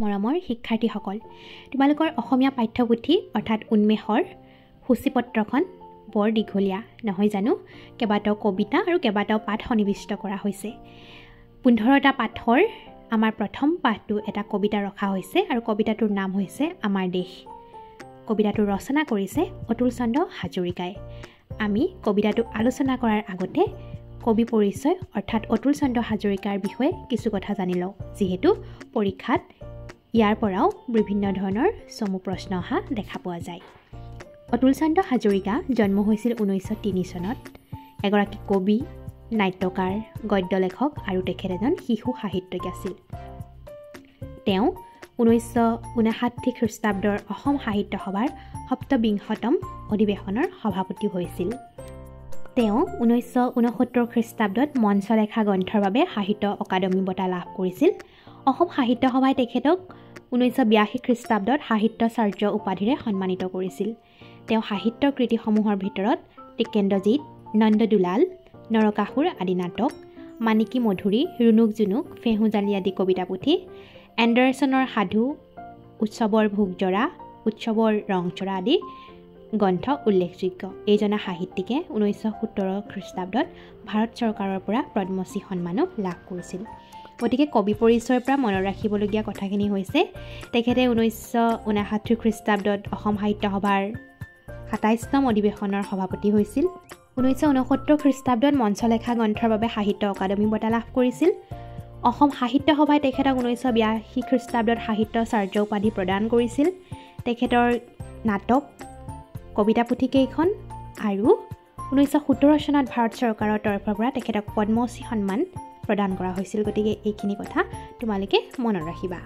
মৰমৰ শিক্ষাৰ্থীসকল, তোমালোকৰ অসমীয়া পাঠ্যপুথি অৰ্থাৎ উন্মেষৰ সূচীপত্ৰখন বৰ দীঘলীয়া নহয় জানো? কেইবাটাও কবিতা আৰু কেইবাটাও পাঠ সন্নিৱিষ্ট কৰা হৈছে। 15টা পাঠৰ আমাৰ প্ৰথম পাঠটো এটা কবিতা ৰখা হৈছে আৰু কবিতাটোৰ নাম হৈছে আমাৰ দেশ। কবিতাটো ৰচনা কৰিছে অতুল চন্দ্ৰ হাজৰিকাই। আমি কবিতাটো আলোচনা কৰাৰ আগতে কবি পৰিচয় অৰ্থাৎ অতুল চন্দ্ৰ হাজৰিকাৰ বিষয়ে কিছু কথা জানি লওঁ, যিহেতু পৰীক্ষাত ইয়াৰ পৰাও বিভিন্ন ধৰণৰ চমু প্ৰশ্ন অহা দেখা পোৱা যায়। অতুল চন্দ্ৰ হাজৰিকা জন্ম হৈছিল 1903 চনত। এগৰাকী কবি, নাট্যকাৰ, গদ্য লেখক আৰু তেখেত এজন শিশু সাহিত্যিক আছিল। তেওঁ 1959 খ্ৰীষ্টাব্দৰ অসম সাহিত্য সভাৰ ৭বিংশতম অধিৱেশনৰ সভাপতি হৈছিল। তেওঁ 1969 খ্ৰীষ্টাব্দত মঞ্চলেখা গ্ৰন্থৰ বাবে সাহিত্য অকাডেমী বঁটা লাভ কৰিছিল। অসম সাহিত্য সভাই তেখেতক 1982 খ্ৰীষ্টাব্দত সাহিত্যাচাৰ্য উপাধিৰে সন্মানিত কৰিছিল। তেওঁ সাহিত্যৰ কৃতিসমূহৰ ভিতৰত টিকেন্দ্ৰজিৎ, নন্দদুলাল, নৰকাসুৰ আদি নাটক, মানিকী মধুৰী, ৰুণুক জুনুক, ফেঁহুজালি আদি কবিতা পুথি, এণ্ডাৰছনৰ সাধু, উৎসৱৰ ভোগজৰা, উৎসৱৰ ৰংচৰা আদি গ্ৰন্থ উল্লেখযোগ্য। এইজনা সাহিত্যিকে 1970 খ্ৰীষ্টাব্দত ভাৰত চৰকাৰৰ পৰা পদ্মশ্ৰী সন্মানো লাভ কৰিছিল। গতিকে কবি পৰিচয়ৰ পৰা মনত ৰাখিবলগীয়া কথাখিনি হৈছে তেখেতে 1959 খ্ৰীষ্টাব্দত অসম সাহিত্য সভাৰ ২৭তম অধিৱেশনৰ সভাপতি হৈছিল। 1969 খ্ৰীষ্টাব্দত মঞ্চলেখা গ্ৰন্থৰ বাবে সাহিত্য অকাডেমী বঁটা লাভ কৰিছিল। অসম সাহিত্য সভাই তেখেতক 1982 খ্ৰীষ্টাব্দত সাহিত্যাচাৰ্য উপাধি প্ৰদান কৰিছিল। তেখেতৰ নাটক, কবিতা পুথি কেইখন আৰু 1970 চনত ভাৰত চৰকাৰৰ তৰফৰ পৰা তেখেতক পদ্মশ্ৰী সন্মান প্ৰদান কৰা হৈছিল। গতিকে এইখিনি কথা তোমালোকে মনত ৰাখিবা।